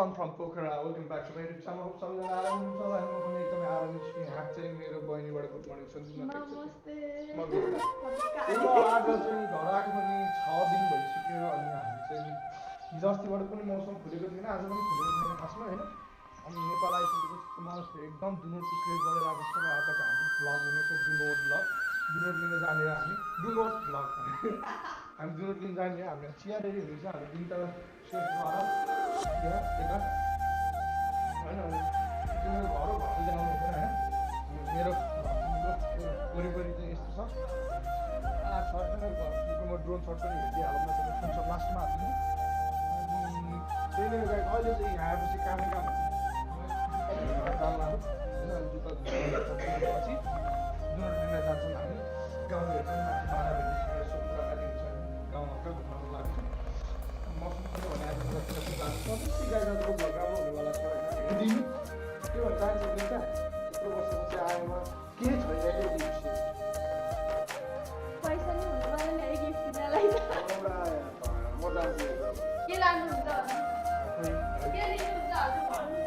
I'm from Pokhara. Welcome back to my YouTube channel. Hope सबैजना आराम हुनुहुन्छ होला। म पनि एकदमै आरामै छु। यहाँ चाहिँ मेरो बहिनीबाट गुड मर्निङ सन्जना नमस्ते। म आज चाहिँ घर आएको पनि 6 दिन भइसक्यो अनि हामी चाहिँ हिजो अस्तिबाट पनि मौसम खुलेको थिएन, आज पनि खुलेको छैन खासमा हैन। अनि नेपाल आइसकेपछि मलाई एकदम डु नोट क्रिएट गरेर आएको छ र आजको हाम्रो भ्लग हुनेछ do note vlog. Do note लिन जाने हामी डु नोट भ्लग हामी डु नोट लिन जाने हामी चिया रेडी हुनेछ हामी दिनटा सेफद्वारा यहाँ यता होइन त्यो मेरो घर हो, घर चाहिँ देखाउनु हुँदैन होइन। मेरो वरिपरि चाहिँ यस्तो छ छ मेरो घर म ड्रोन सर्ट पनि हेरिदिइहालौँ न तपाईँ फोन सर्ट लास्टमा हाल्छु। अनि त्यही नै गाइस अहिले चाहिँ यहाँ आएपछि कामै काम होइन जुत्ता पछि डुनट लिन जान्छौँ हामी। गाउँहरू पनि माथि बाह्र बजीतिर यसो कुराकानी हुन्छ गाउँमा कहाँ घुम्न लाग्छ। मौसम पनि भने आज जति जान्छ त्यति गाईको भ्लग राम्रो हुनेवाला छ होइन हेरिदिनु के भन्छ आज दिन्छ यत्रो वर्षपछि आएमा के छैन अहिले दिन्छ पैसा नि हुन्छ मलाई नि गिफ्ट दिनलाई एउटा मजा आउँछ के लानुहुन्छ के लिनुहुन्छ हजुर भन्नु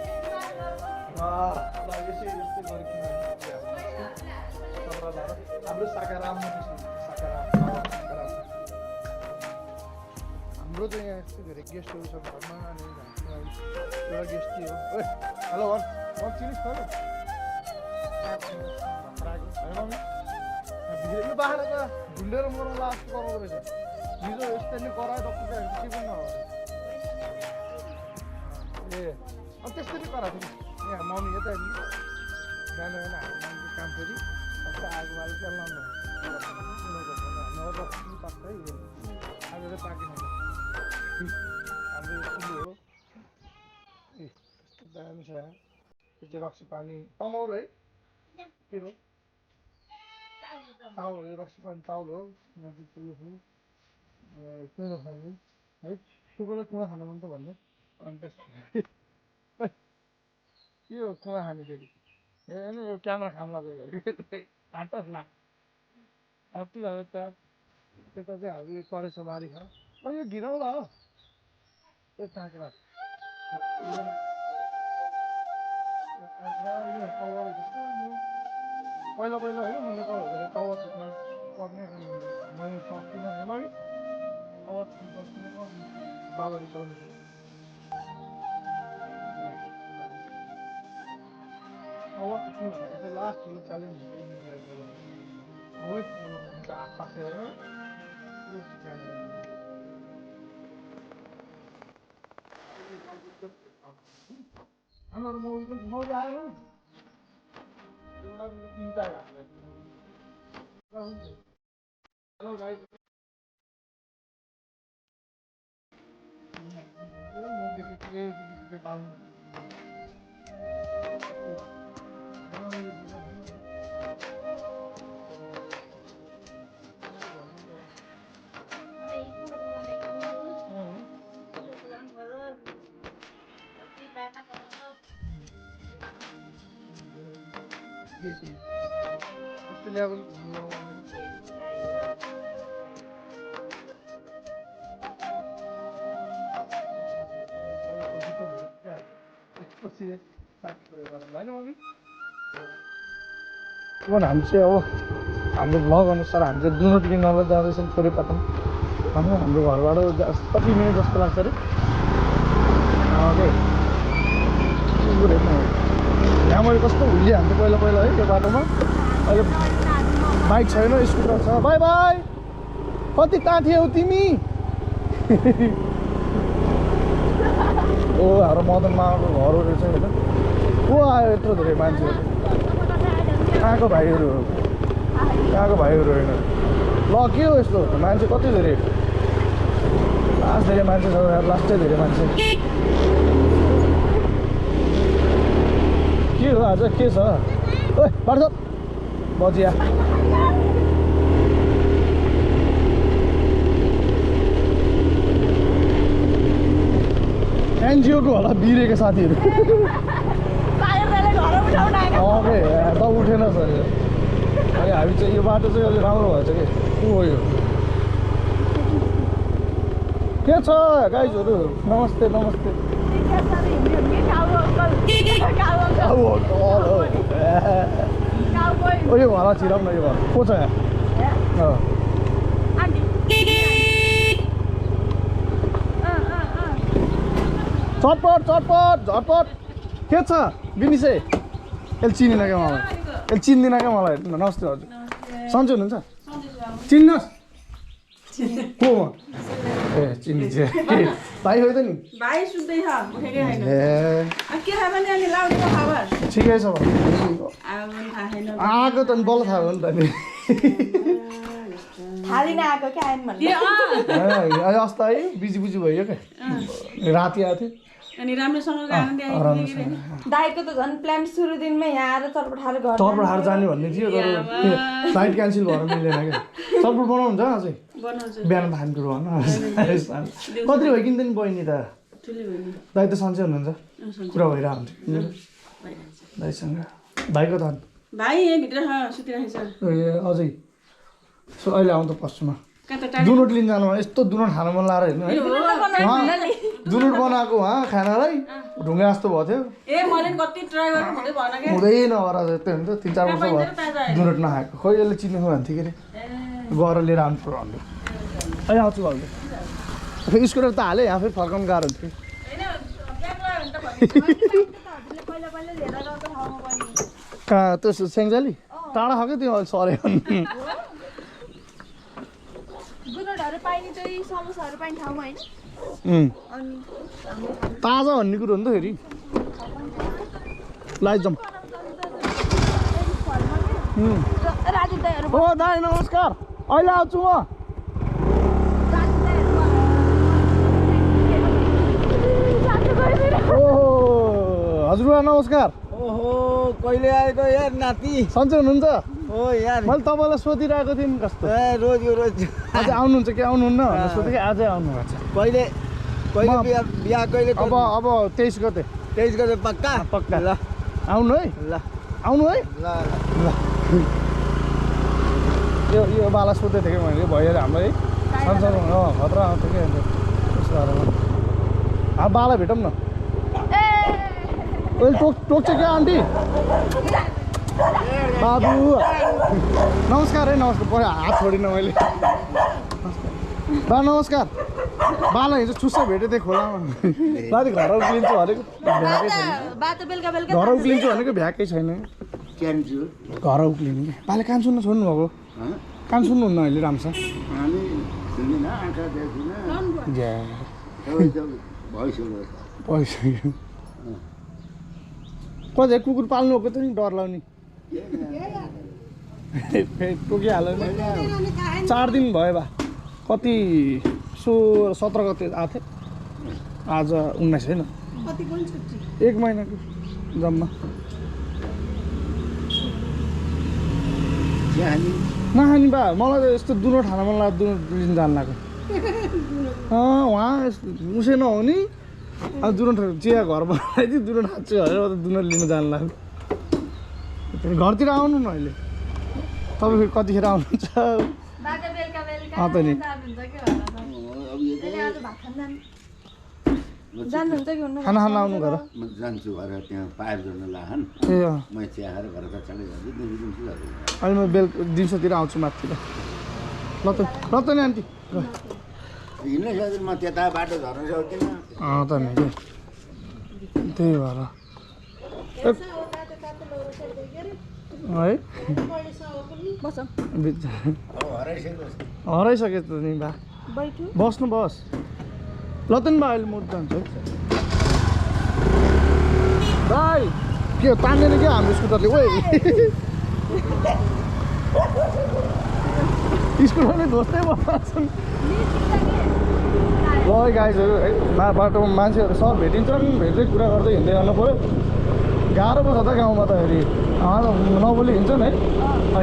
वाह ल यसै यस्तै गरी हाम्रो साकाराम हाम्रो चाहिँ यहाँ यस्तो धेरै गेस्टहरू छ घरमा अनि एउटा गेस्ट के हो ओ हेलो वन चिनिस त यो बाख्रा त ढुन्डेर मर्न लास्ट कराउँदो रहेछ हिजो यस्तै नै करायो डक्टर के पनि नहो ए अनि त्यसरी कराएको थियो यहाँ मम्मी यता बिहान बिहान हाम्रो मम्मीको काम फेरि अस्ति आगो बाल्यो क्या लाउनु नभए पाक्छ है आज चाहिँ पाकेन हाम्रो स्कुल हो ए यस्तो दामी छ यो चाहिँ रक्सी पानी तमाउल है के हो ताउल हो रक्सी पानी ताउल हो कुरो खाने है कुकुरलाई कुवा खानु मन त भन्ने अन्त के हो कुवा खाने फेरि हेर्नु यो क्यामेरा खाम लाग्यो हाटोस् न अब त त्यता चाहिँ हाम्रो करेसो बारी छ यो घिरौँला हो यो काँक्रा पहिला पहिला होइन मैले कवर सुत्न पर्ने मैले सक्दिनँ होइन कवर बाबा रिसाउनु लास्ट च्यालेन्ज मौज आयो तिनवटा हेलो गाइस हामी चाहिँ अब हाम्रो भ्लग अनुसार हामी चाहिँ डुनट लिनलाई जाँदैछौँ छोरीपाटन होइन हाम्रो घरबाट कति मिनट जस्तो लाग्छ अरे यहाँ मैले कस्तो भुलिहाल्थेँ पहिला पहिला है त्यो बाटोमा अहिले बाइक छैन स्कुटर छ बाई बाई कति कहाँ हौ तिमी ओ हाम्रो मदन मामाको घर रहेछ होइन को आयो यत्रो धेरै मान्छेहरू कहाँको भाइहरू होइन ल के हो यस्तो मान्छे कति धेरै लास्ट धेरै मान्छे छ लास्टै धेरै मान्छे के हो आज के छ ओ पर्छ बजिया एनजिओको होला बिरेको साथीहरू त उठेन सर अनि हामी चाहिँ यो बाटो चाहिँ अलिक राम्रो भएछ कि को हो यो के छ गाइजहरू नमस्ते नमस्ते ओ यो घरमा छिराउँ न यो घर को छ यहाँ चटपट चटपट झटपट के छ बिनिसे यसले चिनेन क्या मलाई यसले चिन्दिनँ क्या मलाई नमस्ते हजुर सन्चै हुनुहुन्छ चिन्नुहोस् को म ए चिन्दिन्छ भाइ हो त नि भाइ सुत्दैछ उठेकै छैन ए के थाहा पनि अनि लाउनेको खबर ठिकै छ अब पनि थाहा छैन आएको त नि बल्ल थाहा भयो नि त नि थाहा दिन आएको क्या आएन भन्ने अस्ति है बिजी बुजी भयो क्या राति आएको थियो अनि राम्रोसँग गाउनु त्यहाँ दाइको त झन् प्लान सुरु दिनमै यहाँ आएर चटपटाएर घर चटपट हार जाने भन्ने थियो तर फ्लाइट क्यान्सल भएर मिलेन क्या चटपट बनाउनुहुन्छ अझै बनाउँछु बिहान भान कुरो भन कति भयो किन्दैन बहिनी त ठुली भयो नि दाइ त सन्चै हुनुहुन्छ कुरा भइरहेको हुन्छ दाइसँग भाइको त भाइ यहीँभित्र सुतिरहेको छ ए अझै सो अहिले आउनु त पस्छु म कता दुनोट लिन जानु यस्तो दुनोट खानु मन लागेर हेर्नु है दुनोट बनाएको उहाँ खानालाई ढुङ्गा जस्तो भएको थियो ए मैले नि कति ट्राई गर्नु हुँदै भएन क्या हुँदैन नभएर त्यही हुन्छ 3-4 वर्ष भयो दुनोट नखाएको खोइ यसले चिन्ने भन्थ्यो के अरे गएर लिएर आउनु पर्यो अन्त अहिले आउँछु भन्दै फेरि स्कुटर त हालेँ यहाँ फेरि फर्काउनु गाह्रो हुन्थ्यो कहाँ त्यो सेङ्जाली टाढा खाएको त्यो अहिले सरे गुनडहरू पाइने चाहिँ समोसाहरू पाइने ठाउँमा होइन अनि ताजा भन्ने कुरो हो नि त फेरि लाइजाउँ राजु दाइहरू ओ दाइ नमस्कार अहिले आउँछु म ओहो हजुरबा नमस्कार ओहो कहिले आएको यार नाति सन्चै हुनुहुन्छ हो यार मैले तपाईँलाई सोधिरहेको थिएँ नि कस्तो ए रोज आज आउनुहुन्छ कि आउनुहुन्न भनेर सोधेँ कि आजै आउनु भएको छ कहिले कहिले बिहा कहिले अब 23 गते 23 गते पक्का पक्का ल आउनु है ल आउनु है ल ल यो बाला सोधेको थिएँ कि मैले भइहाल्यो हाम्रो है सँगसँगै खतरा आउँथ्यो कि अन्त त्यसो भएर अब बाला भेटौँ न अहिले टोक्छ क्या आन्टी बाबु नमस्कार है नमस्कार पहिला हात छोडिनँ मैले बा नमस्कार बाला हिजो चुस्सा भेटेको थिएँ खोलामा दाजु घर उक्लिन्छु भनेको भ्याएकै छैन बाटो बेलुका बेलुका घर उक्लिन्छु भनेको भ्याएकै छैन क्यान्छु घर उक्लिनु कि बाले कान सुन्न छोड्नु भएको कान सुन्नुहुन्न अहिले राम्रोसँग हामी सुन्दिन आँखा देख्दिन भइसक्यो कति कुकुर पाल्नु भएको थियो नि डर लाग्ने टोकिहाल्यो नि 4 दिन भयो बा कति 17 गते आएको थिएँ आज 19 होइन 1 महिनाको जम्मा नखाने बा मलाई त यस्तो दुनोट खान मन लाग्यो दुनोट लिन जानु लाग्यो उहाँ उसै नहुने अब दुनोट चिया घर बनाइदियो दुनोट खान्छु भनेर दुनोट लिन जानु लाग्यो घरतिर आउनु न अहिले तपाईँ फेरि कतिखेर आउनुहुन्छ बाटो बेलुका बेलुका त नि जानुहुन्छ कि हुन्न खाना खान आउनु घर म जान्छु घर त्यहाँ पार गर्न लाहन ए म चिया खाएर घर कचाडै जान्छु दिन्छु अहिले म दिउँसोतिर आउँछु माथि ल त नि आन्टी हिँड्नै सक्दैन म त्यता बाटो झर्न सक्दिनँ त नि के त्यही भएर है बसौँ हराइसक्यो त नि बा बैठु बस्नु बस ल त नि बा अहिले म जान्छु है भाइ के तान्दैन क्या हाम्रो स्कुटरले ओ स्कुटर नै धोस्दै बस्छन् ल गाइजहरू है बाटोमा मान्छेहरू सब भेटिन्छन् भेट्दै कुरा गर्दै हिँड्दै गर्नु पऱ्यो गाह्रो पो छ त गाउँमा त फेरि नबोली हिँड्छन् है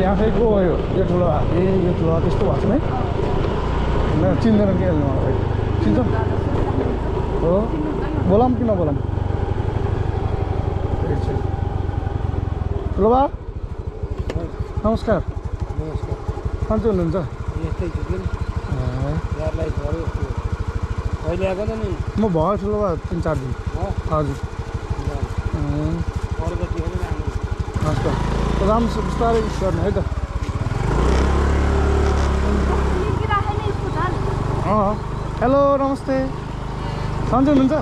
यहाँ फेरि को यो ठुलो ए यो ठुलो त्यस्तो भएको छ है चिन्दैन के मलाई चिन्छ हो बोलाऊँ कि नबोलाऊँ ठुलो बा नमस्कार नमस्कार सन्चै हुनुहुन्छ कहिले आएको त नि म भयो ठुलो भयो 3-4 दिन हजुर अरू त के पनि राम्रो हस् त राम्रो बिस्तारै गर्ने है त हेलो नमस्ते सन्चै हुनुहुन्छ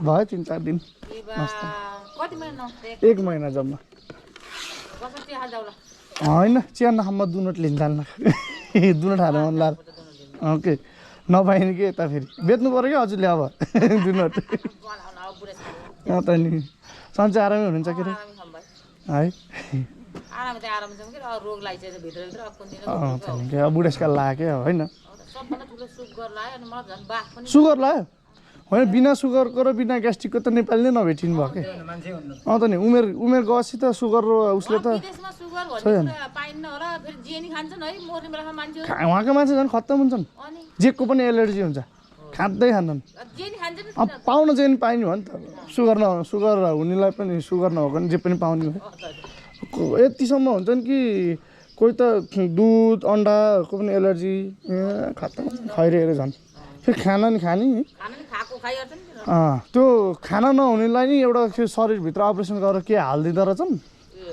भयो 3-4 दिन एक महिना जम्मा होइन चिया नखाम दुनोट लिन जान्न दुनोट खानु मन लाग्यो ओके नपाइने कि यता फेरि बेच्नु पऱ्यो क्या हजुरले अब दुनोट त नि सन्चै आरामै हुनुहुन्छ के अरे है अब बुढेसकाल लाग्यो होइन सुगर लायो होइन बिना सुगरको र बिना ग्यास्ट्रिकको त नेपाली नै नभेटिनु भयो कि त नि उमेर गएपछि त सुगर र उसले त उहाँको मान्छे झन् खत्तम हुन्छन् जेको पनि एलर्जी हुन्छ खाँदै खाँदैन अब पाउन चाहिँ नि पाइने हो नि त सुगर हुनेलाई पनि सुगर नभएको नि जे पनि पाउने हो यतिसम्म हुन्छन् कि कोही त दुध अन्डाको पनि एलर्जी खत्तम खैरेर झन् फेरि खाना नि खाने त्यो खाना नहुनेलाई नि एउटा शरीरभित्र अपरेसन गरेर के हालिदिँदो रहेछन्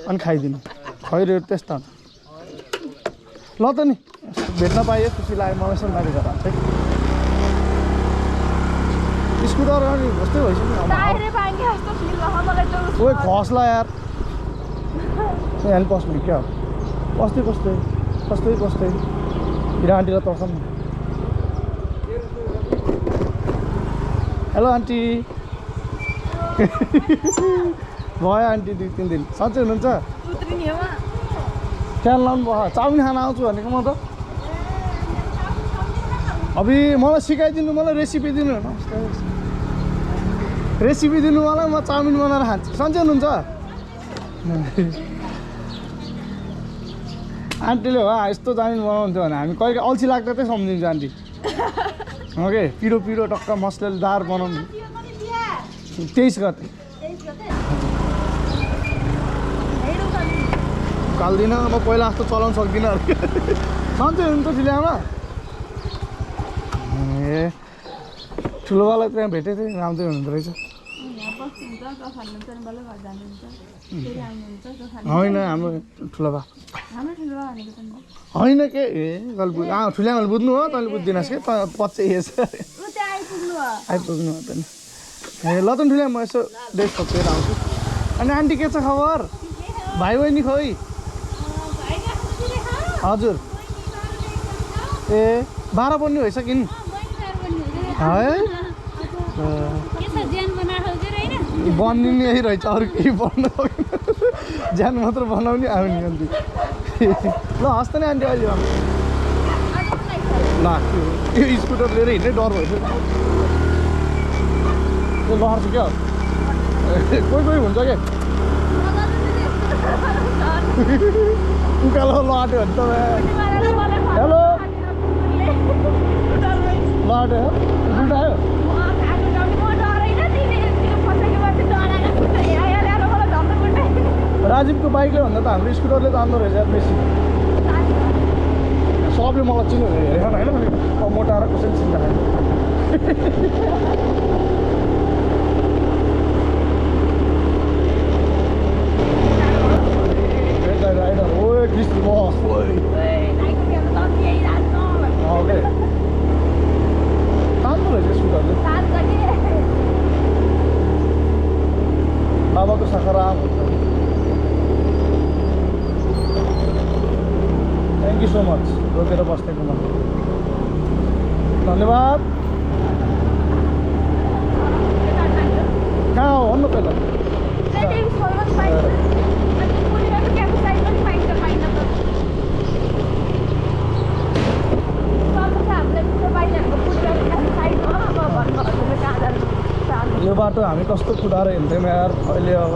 अनि खाइदिनु खैरेर त्यस्तो हुन्छ ल त नि भेट्न पाइयो खुसी लाग्यो मलाई सोमबारे घर चाहिँ स्कुटर अनि कस्तै भइसक्यो ओए खस्ला यार यहाँ पस्नु क्या कस्तै हिरा आन्टीलाई तर्छन् हेलो आन्टी भयो आन्टी 2-3 दिन सन्चै हुनुहुन्छ फ्यान लाउनु भयो चाउमिन खान आउँछु भनेको म त अबि मलाई सिकाइदिनु मलाई रेसिपी दिनु मलाई म चाउमिन बनाएर खान्छु सन्चै हुनुहुन्छ आन्टीले हो यस्तो चाउमिन बनाउँथ्यो भने हामी कहिले अल्छी लाग्दा चाहिँ सम्झिन्छ आन्टी ओके पिरो टक्क मसलादार बनाउनु 23 गते काल्दिनँ म पहिला जस्तो चलाउन सक्दिनँ सन्चै हुनु त फिलियामा ए ठुलोवाला त्यहाँ भेटेको थिएँ राम्रै हुनुहुँदो रहेछ होइन हाम्रो ठुलो बा होइन के ए ठुल्यामाले बुझ्नु हो तैँले बुझ्दिनस् कि पछि आइपुग्नु हो त नि ए ल त ठुल्या म यसो डेट खोजेर आउँछु अनि आन्टी के छ खबर भाइ बहिनी खोइ हजुर ए 12 बन्ने भइसक्यो नि है बनिने यही रहेछ अरू केही बन्न ज्यान मात्र बनाउने आउने अन्त ल हस् त नि आन्टी अहिले ल त्यो स्कुटर लिएर हिँड्नै डर भइसक्यो त्यो लड्छ क्या कोही हुन्छ क्या उकालो लड्यो भने त हेलो लड्यो उल्टायो राजीवको बाइकले भन्दा त हाम्रो स्कुटरले त आउँदो रहेछ बेसी सबले मलाई चिन्नु हेरेन होइन मोटाएर कसैले चिन्ता राइडर ओ क्रिस्ट बस ओके राम्रो रहेछ स्कुटरले बाबाको साखराम थ्याङ्क यू सो मच रोकेर बस्नेकोमा धन्यवाद कहाँ हो भन्नु पहिला यो बाटो हामी कस्तो कुदाएर हिँड्थ्यौँ यार अहिले अब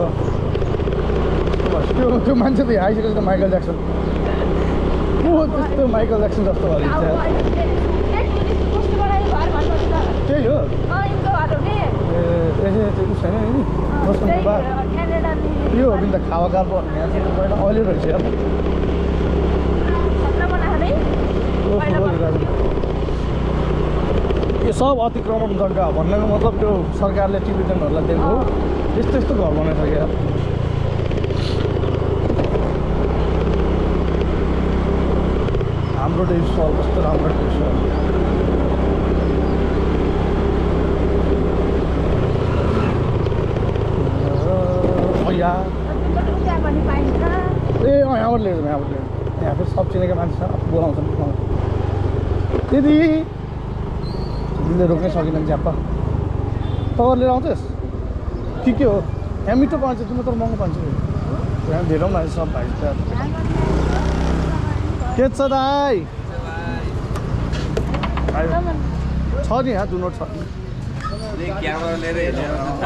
त्यो मान्छे त आइसकेको छ माइकल ज्याक्सन त्यस्तो माइकल ज्याक्सन जस्तो भएर त्यही हो त्यो छैन नि यो हो भने त खावाकार पहिला अहिले रहेछ यार यो सब अतिक्रमण जग्गा भन्नुको मतलब त्यो सरकारले टिबेटनहरूलाई दिएको हो यस्तो यस्तो घर बनाइसक्यो हाम्रो टी स्टल कस्तो राम्रो टी स्टल ए यहाँबाट लिएर यहाँबाट लिएर यहाँ फेरि सब चिनेको मान्छे छ बोलाउँछन् दिदी दिदीले रोक्नै सकिनन् ज्याप्पा तपाईँ लिएर आउँछस् के हो यहाँ मिठो पाउँछ तिम्रो तर महँगो पाउँछ यहाँ धेरौँ न सब भाइ के छ दाइ छ नि यहाँ दुनोट छ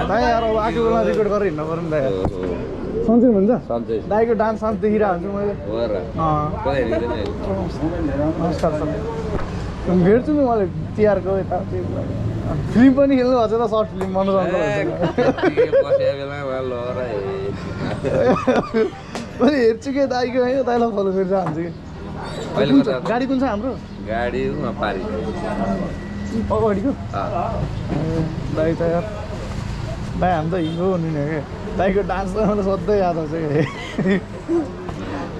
दाइ यार अब आएको बेला रेकर्ड गरेर हिँड्नु पऱ्यो नि दाइ सन्चै हुन्छ दाइको डान्स सान्स देखिरहेको हुन्छु मैले नमस्कार सर भेट्छु नि मैले तिहारको यता फिल्म पनि खेल्नु भएको छ त सर्ट फिल्म मनोरञ्जन मैले हेर्छु कि दाइको है दाइलाई फलो गरेर जान्छु कि गाडी कुन छ हाम्रो गाडी अगाडिको दाइ त यार दाइ हामी त हिरो हुनु नि क्या दाइको डान्स त मलाई सधैँ याद आउँछ कि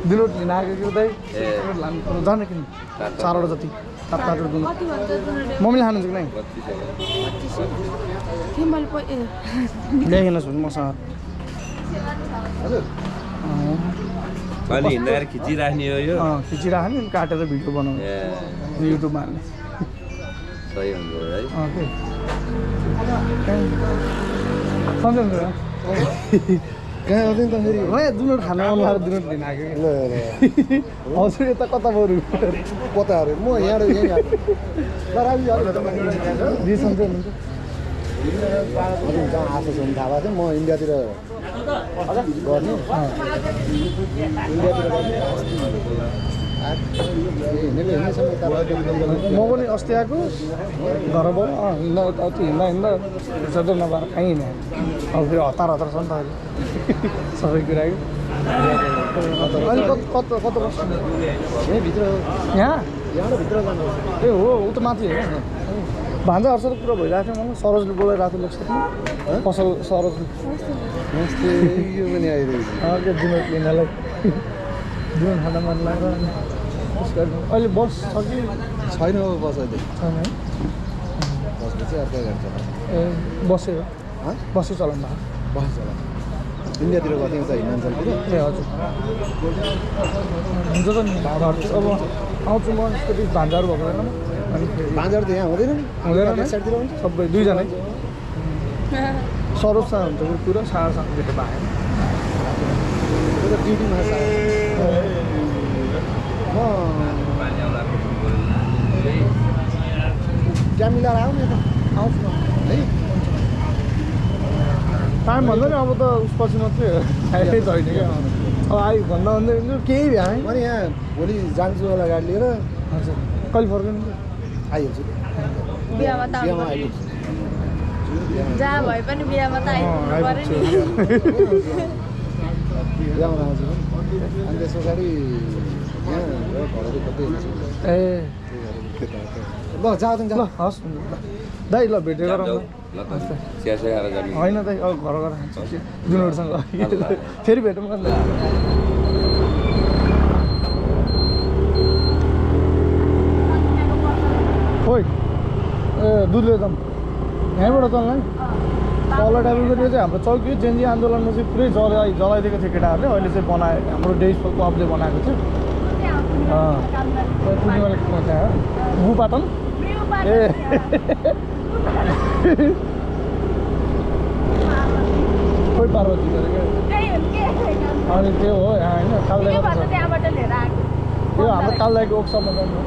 दुनोट लिन आएको कि दाइ जाने किन 4वटा जति तातो दुनोट मम्मीले खानुहुन्छ कि नै ल्याइकिन सुन्नु मसँग हजुर अनि हिँड्दाखेरि खिचिराख्ने हो यो खिचिराख्ने अनि काटेर भिडियो बनाउने युट्युबमा हाल्ने सही हुन्छ है सम्झनु कहाँ आउँथ्यो नि त फेरि दुनोट खानु मन लागेर दुनोट लिन आएको हजुर यता कता बरु कता अरे म यहाँ सन्चै हुनुहुन्छ जहाँ आएको छ भने थाहा भएको थियो म इन्डियातिर गर्ने म पनि अस्ति आएको घरबाट हिँड्दा हिँड्दा हिँड्दा सधैँ नभएर कहीँ हिँडेँ अब फेरि हतार छ नि त अहिले सबै कुराको अहिले कता कता बस्छ यहीँभित्र यहाँ यहाँबाट भित्र जानु ए हो ऊ त माथि होइन भान्जाहरूसँग कुरा भइरहेको थियो मलाई सरोजले बोलाइरहेको थियो लेख्छ पसल सरोजले नमस्ते यो पनि आइरहेको के दिनु लिनलाई दिनु खान मन लाग्यो अहिले बस छ कि छैन बस अहिले छैन है बसपछि अर्कै गाडी चलाउँछ ए बसेर बसै चलाउनु भएको बस चलाउँछ इन्डियातिर गएको छ हिमाञ्चलतिर ए हजुर हुन्छ त नि घर अब आउँछु म यसको भान्जाहरू भएको छैन अनि भान्जाहरू त यहाँ हुँदैन हुँदैन साइडतिर हुन्छ सबै दुईजनै सरोजसँग हुन्छ कि पुरा साँझसँग भेटेर भएन त्यो त ड्युटीमा छ म क्या मिलाएर आऊ न त आउँछु न है टाइम भन्दा नि अब त उसपछि मात्रै आएकै छैन क्या अब आइ भन्दा भन्दै केही भ्याएँ म नि यहाँ भोलि जान्छु होला गाडी लिएर हजुर कहिले फर्किनु आइहाल्छु बिहामा त बिहामा आइपुग्छु जहाँ भए पनि बिहामा त आइपुग्नु पर्यो नि बिहामा आउँछु अनि त्यस पछाडि यहाँ घरहरू कतै हुन्छु ए ल जाउँ ल हस् दाइ ल भेटेर ल त चिया खाएर जाने होइन दाइ अब घर गएर खान्छ जुनहरूसँग फेरि भेटौँ न खोइ ए दुधले जाउँ यहीँबाट चल्नु है तल डाबुको त्यो चाहिँ हाम्रो चौकी जेन्जी आन्दोलनमा चाहिँ पुरै जलाइदिएको थियो केटाहरूले अहिले चाहिँ बनायो हाम्रो डेज क्लबले बनाएको थियो पूर्णिमाले त्यहाँ बुपाटन ए खोइ पार्वती गरेको अनि त्यो हो यहाँ होइन कालदाईको यो हाम्रो कालदाईको ओक्सपमा जानु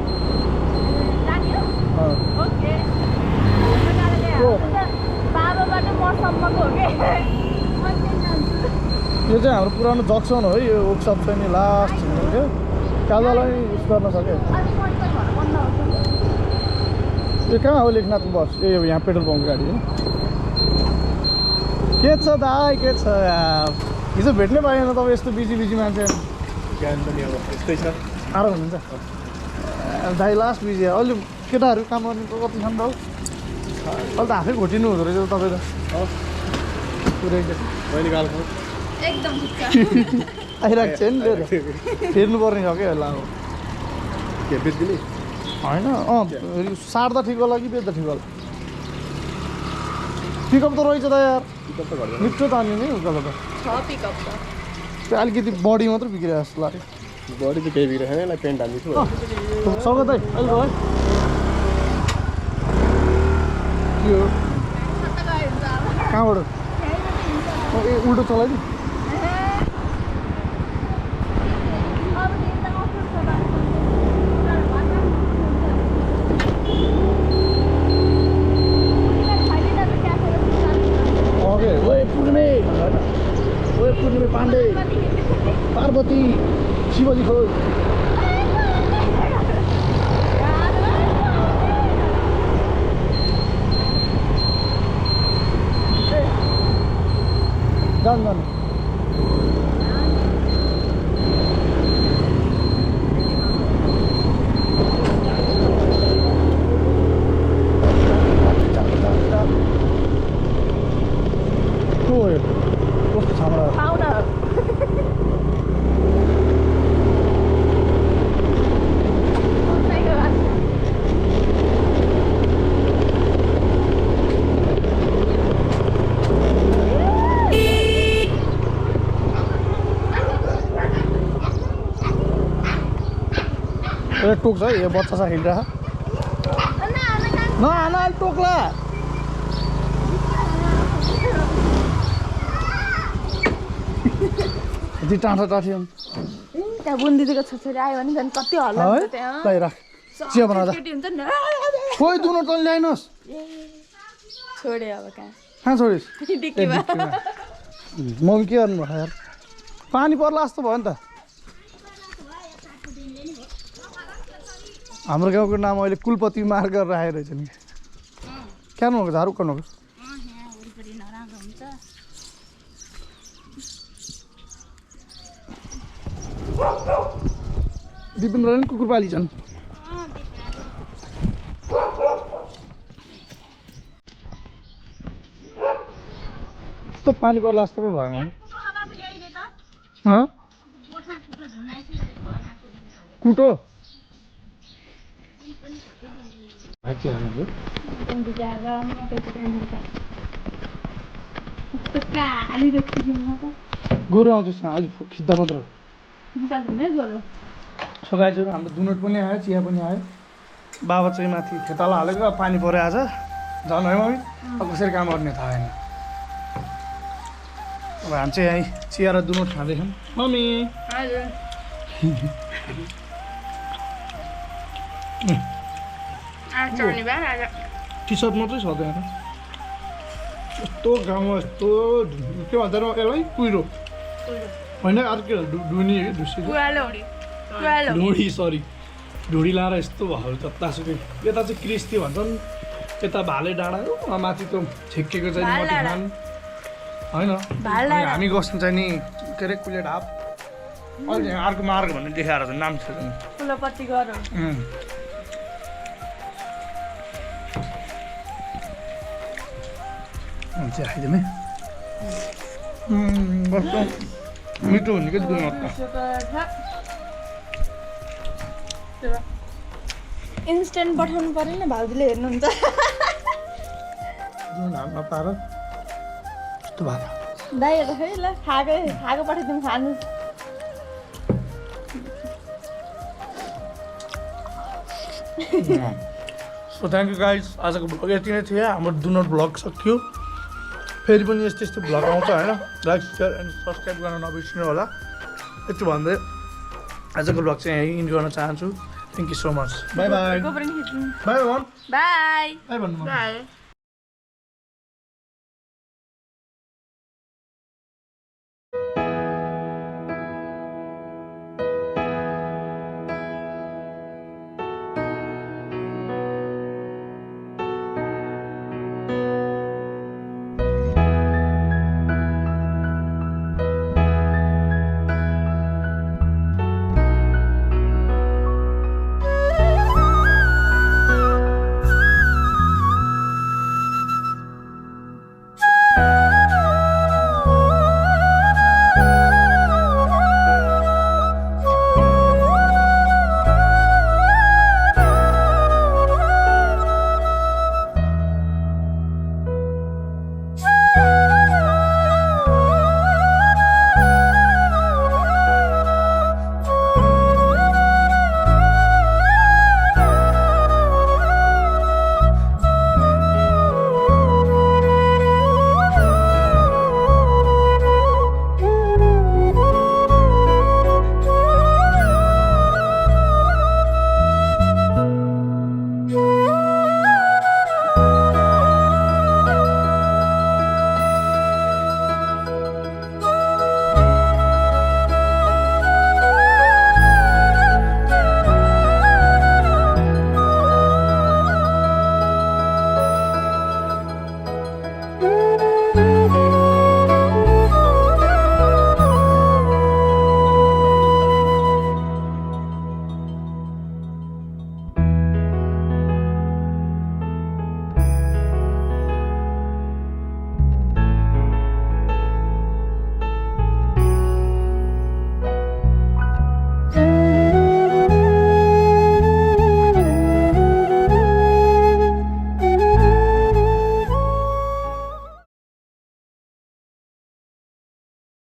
यो चाहिँ हाम्रो पुरानो जक्सन हो है यो वर्कसप चाहिँ नि लास्ट थियो कालदालाई उस गर्न सक्यो यो कहाँ हो लेखनाथ बस ए यहाँ पेट्रोल पम्प गाडी हो के छ दाइ के छ हिजो भेट्नै पाएन तपाईँ यस्तो बिजी मान्छे यस्तै छ आराम हुनुहुन्छ दाइ लास्ट बिजी अहिले केटाहरू काम गर्ने कति छन् त अहिले त आफै घोटिनु हुँदो रहेछ तपाईँ त पुरै मैले गाल्छु एकदम ठिक छ आइरहेको छ नि लिएर फेर्नुपर्ने छ क्या होला अब के बेच्दिने होइन साट्दा ठिक होला कि बेच्दा ठिक होला पिकअप त रहेछ त यार पिकअप त घट्दैन मिठो त अनि नि उकालो त छ पिकअप त त्यो अलिकति बडी मात्र बिग्रियो जस्तो लाग्यो बडी चाहिँ केही बिग्रेको छैन यसलाई पेन्ट हालिदिन्छु सौगात है अहिले भयो के हो कता गयो हुन्छ अब कहाँबाट ए उल्टो चलाइदिउँ अब त अफर छ बाटो ओके ओए पूर्णिमे पाण्डे पार्वती शिवजी खोज जानु जानु कस्तो छामरा पाउन ए टोक्छ है यो बच्चा छ हिँडिरहेको नआन अहिले टोक्ला यति टाँठा टाँठी त्यहाँ बुन्दिदीको छोरी आयो भने झन् कति हल्ला हुन्छ त्यहाँ है राख चिया बनाउँदा केटी हुन्छ नि खोइ दुनो तैँले ल्याइनुहोस् छोडे अब कहाँ कहाँ छोडिस् डिक्कीमा मम्मी के गर्नु भयो यार पानी पर्ला जस्तो भयो नि त हाम्रो गाउँको नाम अहिले कुलपति मार्ग गरेर आएर रहेछ नि क्यान भएको झारु कनु दिपेन्द्रले नि कुकुर पाली छन् यस्तो पानी पर्ला जस्तो पो भयो कुटो गोरु आउँदैछ आज खिच्दा मात्र सघाइसक्यो हाम्रो दुनोट पनि आयो चिया पनि आयो बाबा चाहिँ माथि खेताला हालेको पानी पऱ्यो आज झन् है मम्मी अब कसरी काम गर्ने थाहा छैन अब हामी चाहिँ यहीँ चिया र दुनोट खाँदैछौँ मम्मी टी सर्ट मात्रै छ त्यहाँ यस्तो गाउँमा यस्तो के भन्छ यसलाई कुहिरो होइन अर्को ढुनी ढुसी ढुडी सरी ढुडी लाएर यस्तो भयो जतासुकै यता चाहिँ क्रिस्ती भन्छन् यता भाले डाँडा माथि त छेकिएको चाहिँ मटिखान होइन हामी बस्नु चाहिँ नि के अरे कुले ढाप अहिले अर्को मार्ग भन्ने देखाएर चाहिँ नाम छ ठुलोपट्टि गरौँ चिया खाइदिउँ है मिठो हुने क्या दुध इन्स्टेन्ट पठाउनु पऱ्यो नि भाउजूले हेर्नुहुन्छ नपाएर यस्तो भएको दाइहरू खै ल खाएको पठाइदिउँ खानु सो थ्याङ्क यू गाइज आजको भ्लग यति नै थियो हाम्रो दुनोट भ्लग सक्यो फेरि पनि यस्तो यस्तो भ्लग आउँछ होइन लाइक सेयर एन्ड सब्सक्राइब गर्न नबिर्सिनु होला यति भन्दै आजको भ्लग चाहिँ यहीँ इन्ड गर्न चाहन्छु thank you so much by by by by भन्नु बाई